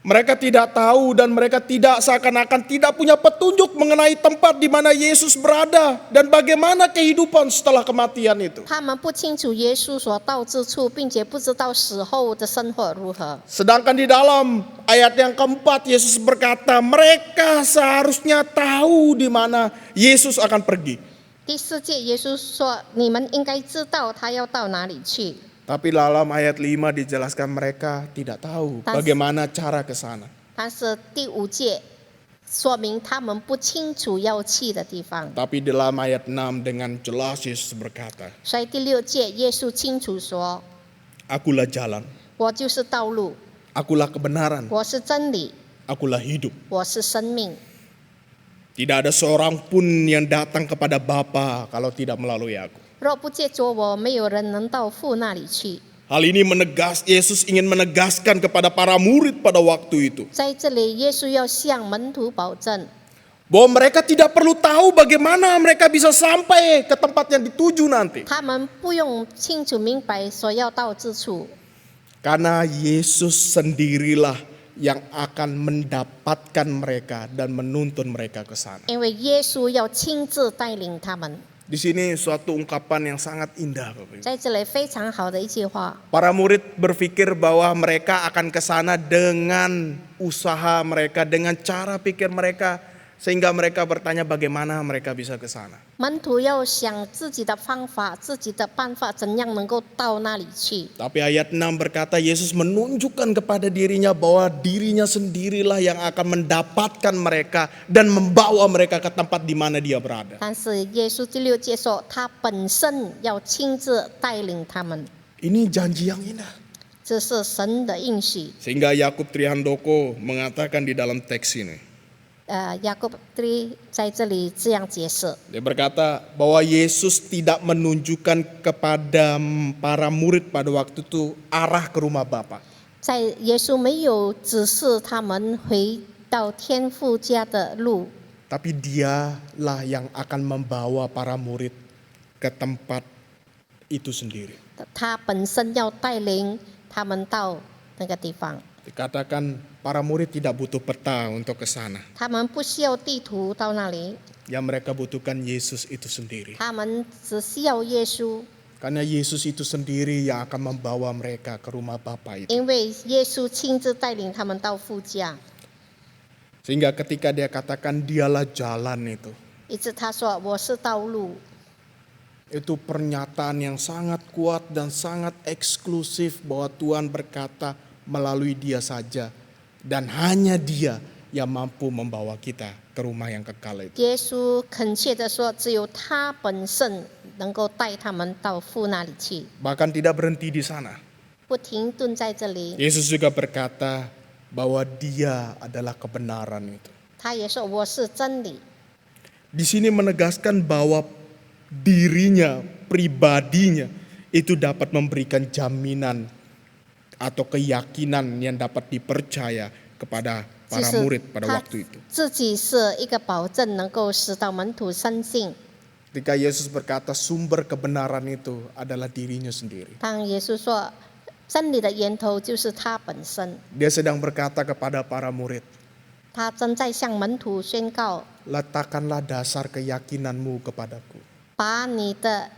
Mereka tidak tahu dan mereka tidak seakan-akan tidak punya petunjuk mengenai tempat di mana Yesus berada dan bagaimana kehidupan setelah kematian itu. 他们不清楚耶稣所到之处，并且不知道死后的生活如何。 Sedangkan di dalam ayat yang keempat Yesus berkata mereka seharusnya tahu di mana Yesus akan pergi. 第4节，耶稣说：“你们应该知道他要到哪里去。” Tapi dalam ayat 5 dijelaskan mereka tidak tahu bagaimana cara ke sana. 但是第5节说明他们不清楚要去的地方。 Tapi dalam ayat 6 dengan jelas Yesus berkata, 所以第6节，耶稣清楚说 Akulah jalan, 我就是道路， akulah kebenaran, 我是真理， akulah hidup. 我是生命。 Tidak ada seorang pun yang datang kepada Bapa kalau tidak melalui aku. 若不借着我，没有人能到父那里去。 Hal ini Yesus ingin menegaskan kepada para murid pada waktu itu. 在这里，耶稣要向门徒保证， Bahwa mereka tidak perlu tahu bagaimana mereka bisa sampai ke tempat yang dituju nanti. 他们不用清楚明白所要到之处， Karena Yesus sendirilah yang akan mendapatkan mereka dan menuntun mereka ke sana. 因为耶稣要亲自带领他们。 Di sini suatu ungkapan yang sangat indah, Bapak Ibu. 在这里非常好的一句话， Para murid berpikir bahwa mereka akan ke sana dengan usaha mereka, dengan cara pikir mereka, sehingga mereka bertanya bagaimana mereka bisa ke sana. 门徒要想自己的方法、自己的办法，怎样能够到那里去。 Tapi ayat 6 berkata Yesus menunjukkan kepada dirinya bahwa dirinya sendirilah yang akan mendapatkan mereka dan membawa mereka ke tempat di mana dia berada. 但是耶稣第6节说，他本身要亲自带领他们， Ini janji yang indah. 这是神的应许。 Sehingga Yakub Trihandoko mengatakan di dalam teks ini. 雅各3在这里这样解释， Dia berkata bahwa Yesus tidak menunjukkan kepada para murid pada waktu itu arah ke rumah Bapa. 在耶稣没有指示他们回到天父家的路， Tapi dialah yang akan membawa para murid ke tempat itu sendiri. 他本身要带领他们到那个地方。 Dikatakan para murid tidak butuh peta untuk ke sana. 他们不需要地图到那里， Yang mereka butuhkan Yesus itu sendiri. 他们只需要耶稣， Karena Yesus itu sendiri yang akan membawa mereka ke rumah Bapa itu. 因为耶稣亲自带领他们到父家。 Sehingga ketika dia katakan dialah jalan itu. 一直他说我是道路， Itu pernyataan yang sangat kuat dan sangat eksklusif bahwa Tuhan berkata melalui dia saja. Dan hanya dia yang mampu membawa kita ke rumah yang kekal itu. 耶稣恳切的说，只有他本身能够带他们到父那里去， Bahkan tidak berhenti di sana. 不停顿在这里。 Yesus juga berkata bahwa dia adalah kebenaran itu. 他也说我是真理。 Di sini menegaskan bahwa dirinya, pribadinya itu dapat memberikan jaminan atau keyakinan yang dapat dipercaya kepada 就 para 是 murid pada 他 waktu itu. 自己是一个保证，能够使到门徒深信。 Ketika Yesus berkata sumber kebenaran itu adalah dirinya sendiri. 当耶稣说真理的源头就是他本身， Dia sedang berkata kepada para murid, 他正在向门徒宣告： letakkanlah dasar keyakinanmu kepadaku. 把你的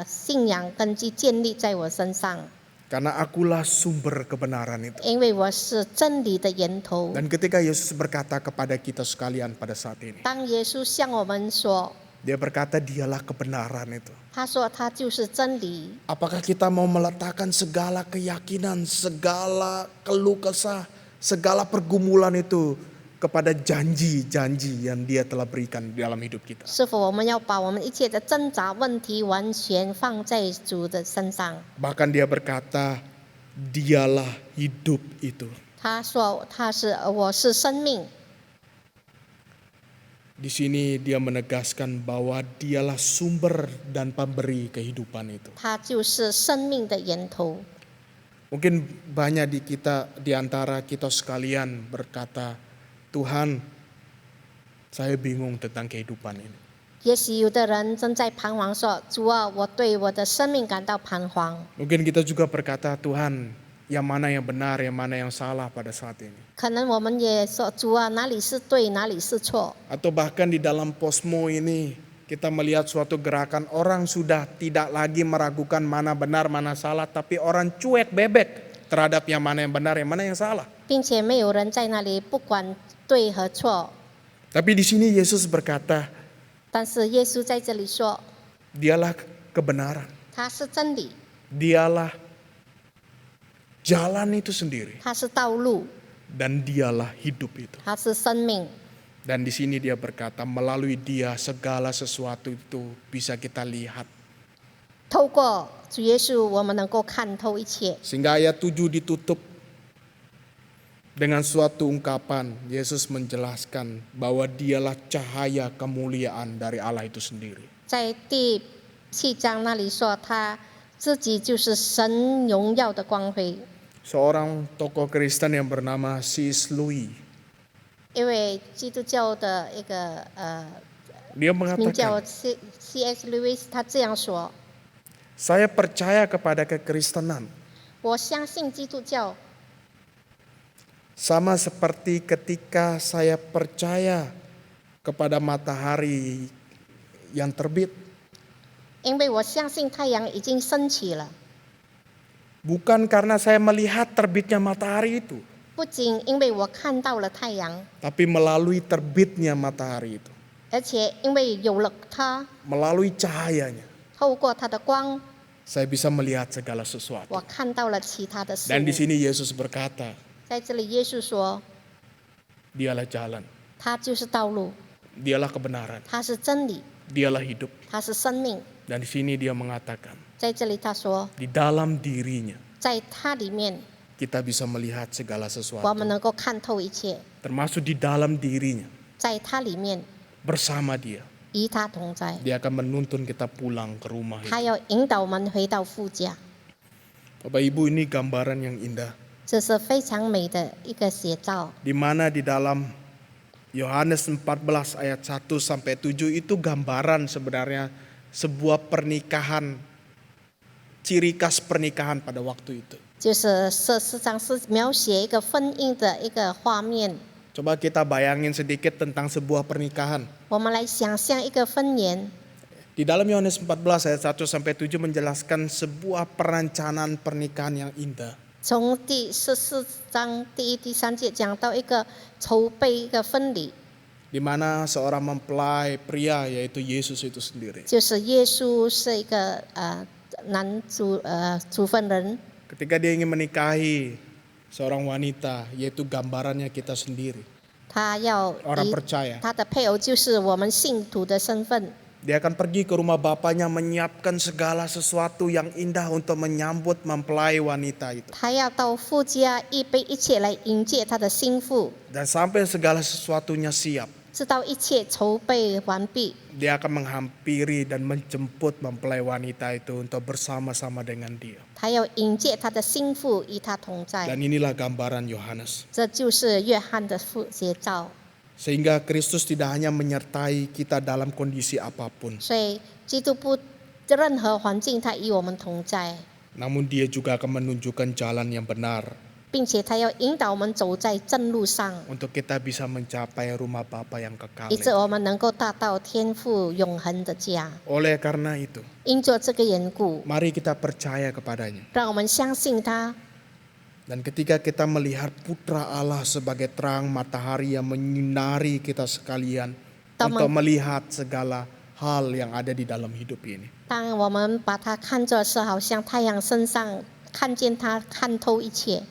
信仰根基建立在我身上， Karena akulah sumber kebenaran itu. 因为我是真理的源头。 Dan ketika Yesus berkata kepada kita sekalian pada saat ini, 当耶稣向我们说， dia berkata dialah kebenaran itu. 他说他就是真理。 Apakah kita mau meletakkan segala keyakinan, segala keluh kesah, segala pergumulan itu kepada janji-janji yang dia telah berikan di dalam hidup kita? 是否我们要把我们一切的挣扎问题完全放在主的身上？ Bahkan dia berkata, dialah hidup itu. 他说我是生命。 Di sini dia menegaskan bahwa dialah sumber dan pemberi kehidupan itu. 它就是生命的源头。 Mungkin banyak di antara kita sekalian berkata, Tuhan, saya bingung tentang kehidupan ini. 也许有的人正在彷徨说：“主啊，我对我的生命感到彷徨。 Mungkin kita juga berkata, Tuhan, yang mana yang benar, yang mana yang salah pada saat ini. ”可能我们也说：“主啊，哪里是对，哪里是错？” Atau bahkan di dalam posmo ini kita melihat suatu gerakan orang sudah tidak lagi meragukan mana benar, mana salah, tapi orang cuek bebek terhadap yang mana yang benar, yang mana yang salah. 并且没有人在那里不管对和错。 Tapi di sini Yesus berkata, 但是耶稣在这里说， dialah kebenaran, 他是真理， dialah jalan itu sendiri, 他是道路， dan dialah hidup itu. 他是生命。 Dan di sini dia berkata, melalui dia segala sesuatu itu bisa kita lihat. 透过主耶稣，我们能够看透一切。 Sehingga ayat 7 ditutup Dengan suatu ungkapan, Yesus menjelaskan bahwa dialah cahaya kemuliaan dari Allah itu sendiri. 在第7章那里说，他自己就是神荣耀的光辉。 Seorang tokoh Kristen yang bernama C.S. Lewis, 因为基督教的一个dia 名叫 mengatakan, C.S. Lewis， 他这样说： saya percaya kepada kekristenan 我相信基督教， sama seperti ketika saya percaya kepada matahari yang terbit. 因为我相信太阳已经升起了， Bukan karena saya melihat terbitnya matahari itu, 不仅因为我看到了太阳， tapi melalui terbitnya matahari itu, 而且因为有了它， melalui cahayanya, 透过它的光， saya bisa melihat segala sesuatu. 我看到了其他的事 Dan di 物。 sini Yesus berkata, 在这里，耶稣说， dialah jalan, 他就是道路， dialah kebenaran, 他是真理， dialah hidup. 他是生命。 Dan di sini dia mengatakan, 在这里，他说， di dalam dirinya 在他里面， kita bisa melihat segala 我 sesuatu. 们能够看透一切。 Termasuk di dalam dirinya, 在他里面， bersama dia. 与他同在， Dia akan menuntun kita pulang ke rumah 他 itu. 要引导我们回到父家。 Bapak Ibu, ini gambaran yang indah. 这是非常美的一个写照。 Di mana di dalam Yohanes 14 ayat 1 sampai 7 itu gambaran sebenarnya sebuah pernikahan, ciri khas pernikahan pada waktu itu. 就是这4章是描写一个婚姻的一个画面。 Coba kita bayangin sedikit tentang sebuah pernikahan. 我们来想象一个婚宴， Di dalam Yohanes 14 ayat 1 sampai 7 menjelaskan sebuah perencanaan pernikahan yang indah. 从第14章第1、第3节讲到一个筹备一个婚礼， Di mana seorang mempelai pria yaitu Yesus itu sendiri. 就是耶稣是一个男主婚人， Ketika dia ingin menikahi seorang wanita, yaitu gambarannya kita sendiri, 他要 orang 以 percaya. 他的配偶就是我们信徒的身份， Dia akan pergi ke rumah bapaknya menyiapkan segala sesuatu yang indah untuk menyambut mempelai wanita itu. 他要到父家预备一切来迎接他的心腹， Dan sampai segala sesuatunya siap, 直到一切筹备完毕， dia akan menghampiri dan menjemput mempelai wanita itu untuk bersama-sama dengan dia. 他要迎接他的心腹与他同在。 Dan inilah gambaran Yohanes. 这就是约翰的写照。 Sehingga Kristus tidak hanya menyertai kita dalam kondisi apapun, 所以基督不任何环境，他与我们同在， namun dia juga akan menunjukkan jalan yang benar 并且他要引导我们走在正路上， untuk kita bisa mencapai rumah Bapa yang kekal. 以致我们能够达到天父永恒的家。 Oleh karena itu, 因着这个缘故， mari kita percaya kepadanya. 让我们相信他。 Dan ketika kita melihat Putra Allah sebagai terang matahari yang menyinari kita sekalian Taman. untuk melihat segala hal yang ada di dalam hidup ini. 当我们把他看作是好像太阳身上，看见他看透一切，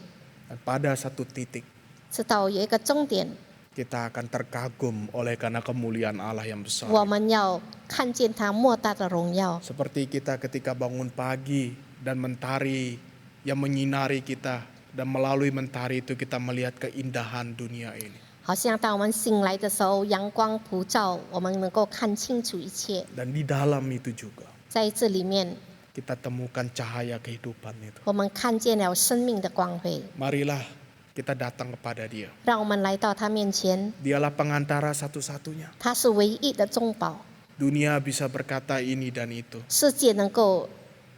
Dan pada satu titik 直到有一个终点， kita akan terkagum oleh karena kemuliaan Allah yang besar. 我们要看见他莫大的荣耀。 Seperti kita ketika bangun pagi dan mentari yang menyinari kita, dan melalui mentari itu kita melihat keindahan dunia ini. 好像当我们醒来的时候，阳光普照，我们能够看清楚一切。 Dan di dalam itu juga 在这里面， kita temukan cahaya kehidupan itu. 我们看见了生命的光辉。 Marilah kita datang kepada Dia. 让我们来到他面前， Dialah pengantara satu-satunya. 他是唯一的中保。 Dunia bisa berkata ini dan itu. 世界能够，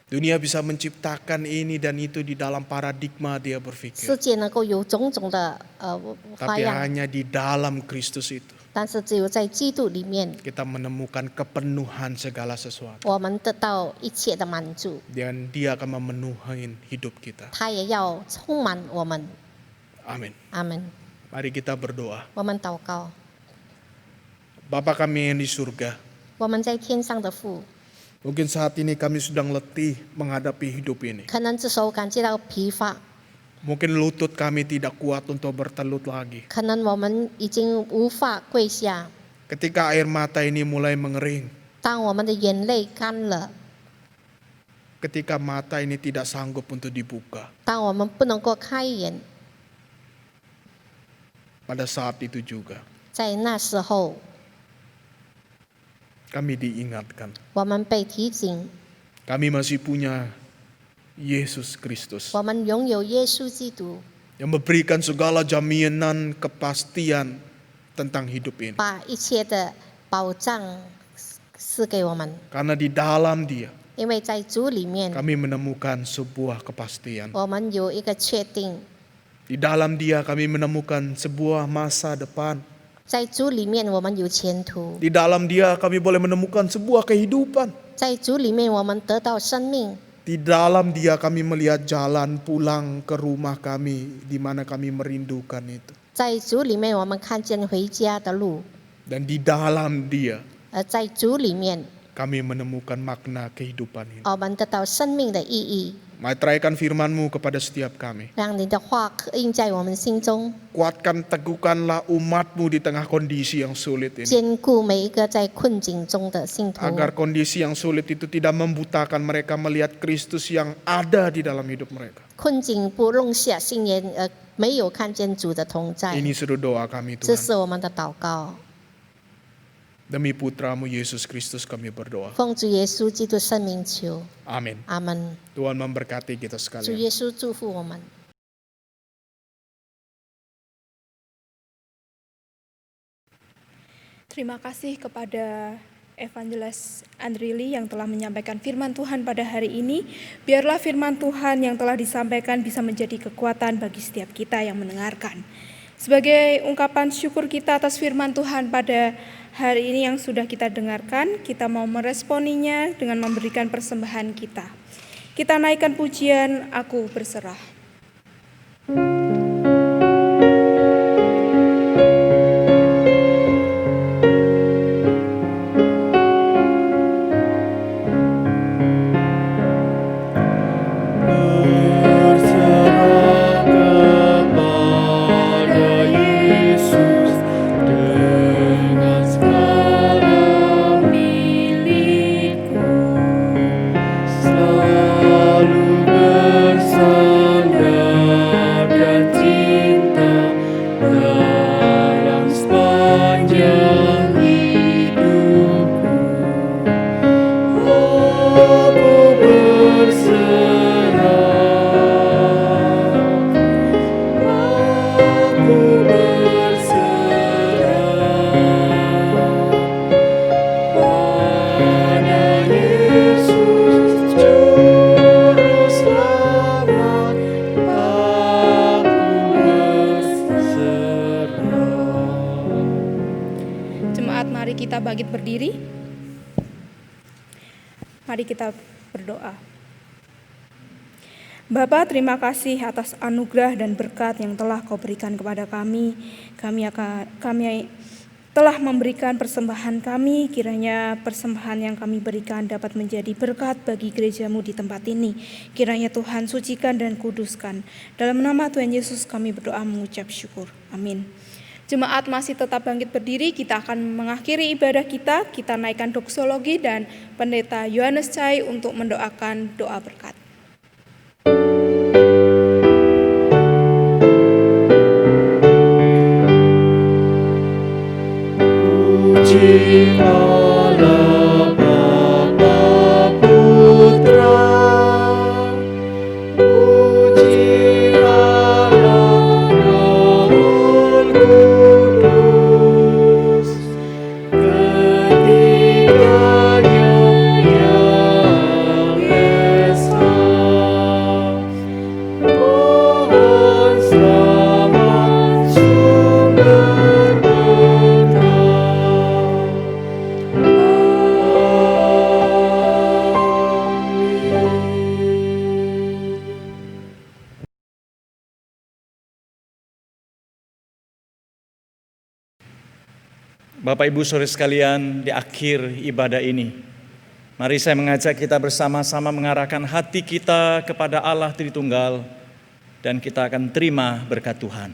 Dunia bisa menciptakan ini dan itu di dalam paradigma dia 世 berpikir. 界能够有种种的花 Tapi 样， hanya di dalam Kristus itu 但是只有在基督里面， kita menemukan kepenuhan segala sesuatu. 我们得到一切的满足。 Dan Dia akan memenuhi hidup kita. 他也要充满我们。 Amin. 阿门。 Mari kita berdoa. 我们祷告， Bapa kami yang di surga, 我们在天上的父， mungkin saat ini kami sedang letih menghadapi hidup ini. 可能这时候感觉到疲乏， Mungkin lutut kami tidak kuat untuk bertelut lagi. 可能我们已经无法跪下。 Ketika air mata ini mulai mengering, 当我们的眼泪干了， ketika mata ini tidak sanggup untuk dibuka, 当我们不能够开眼， pada saat itu juga 在那时候， kami diingatkan 我们被提醒， kami masih punya Yesus Kristus 我们拥有耶稣基督， yang memberikan segala jaminan kepastian tentang hidup ini. 把一切的保障赐给我们。 Karena di dalam Dia 因为在主里面， kami menemukan sebuah kepastian. 我们有一个确定， Di dalam Dia kami menemukan sebuah masa depan. 在主里面我们有前途， Di dalam Dia kami boleh menemukan sebuah kehidupan. 在主里面我们得到生命， Di dalam Dia kami melihat jalan pulang ke rumah kami di mana kami merindukan itu. 在主里面我们看见回家的路， Dan di dalam Dia 而在主里面 kami menemukan makna kehidupan ini. 我们得到生命的意义。 Mari teraikan firman-Mu kepada setiap kami. 让你的话刻印在我们心中， Kuatkan, teguhkanlah umat-Mu di tengah kondisi yang sulit ini. 兼顾每一个在困境中的信徒， Agar kondisi yang sulit itu tidak membutakan mereka melihat Kristus yang ada di dalam hidup mereka. 困境不弄下信念，没有看见主的同在。 Ini seluruh doa kami 这 Tuhan. 是我们的祷告， Demi putra-Mu Yesus Kristus kami berdoa. 奉主耶稣基督圣名求， Amin. 阿门。 Tuhan memberkati kita 主 sekalian. 耶稣祝福我们。 Terima kasih kepada Evangelis Andrili yang telah menyampaikan firman Tuhan pada hari ini. Biarlah firman Tuhan yang telah disampaikan bisa menjadi kekuatan bagi setiap kita yang mendengarkan. Sebagai ungkapan syukur kita atas firman Tuhan pada hari ini yang sudah kita dengarkan, kita mau meresponinya dengan memberikan persembahan kita. Kita naikkan pujian Aku Berserah. Jemaat, mari kita bangkit berdiri. Mari kita berdoa. Bapa, terima kasih atas anugerah dan berkat yang telah Kau berikan kepada kami. Kami telah memberikan persembahan kami. Kiranya persembahan yang kami berikan dapat menjadi berkat bagi gereja-Mu di tempat ini. Kiranya Tuhan sucikan dan kuduskan. Dalam nama Tuhan Yesus kami berdoa mengucap syukur. Amin. Jemaat masih tetap bangkit berdiri, kita akan mengakhiri ibadah kita. Kita naikkan doksologi dan Pendeta Yohanes Cai untuk mendoakan doa berkat. Puji Allah Bapa Putra, puji Allah Roh Kudus, ketiganya yang esa. Mohon selamat sumber berkah. Bapak Ibu Saudara sekalian, di akhir ibadah ini, mari saya mengajak kita bersama-sama mengarahkan hati kita kepada Allah Tritunggal dan kita akan terima berkat Tuhan.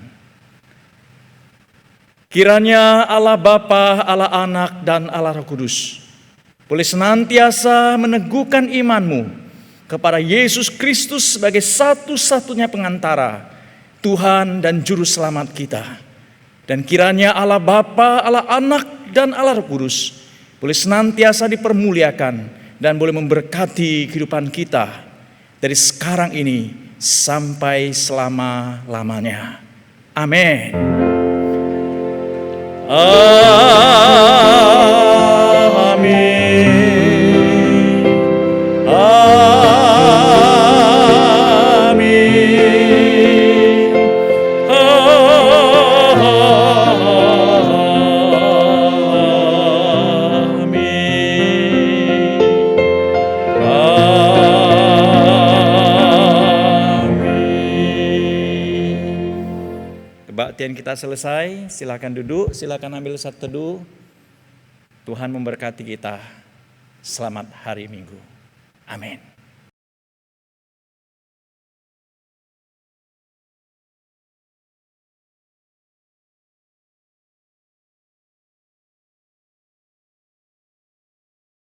Kiranya Allah Bapa, Allah Anak, dan Allah Roh Kudus boleh senantiasa meneguhkan imanmu kepada Yesus Kristus sebagai satu-satunya pengantara, Tuhan dan Juru Selamat kita. Dan kiranya Allah Bapa, Allah Anak, dan Allah Roh Kudus boleh senantiasa dipermuliakan dan boleh memberkati kehidupan kita dari sekarang ini sampai selama-lamanya. Amin. Amin. Amin. Kebaktian kita selesai, silakan duduk, silakan ambil satu teduh. Tuhan memberkati kita. Selamat hari Minggu. Amin.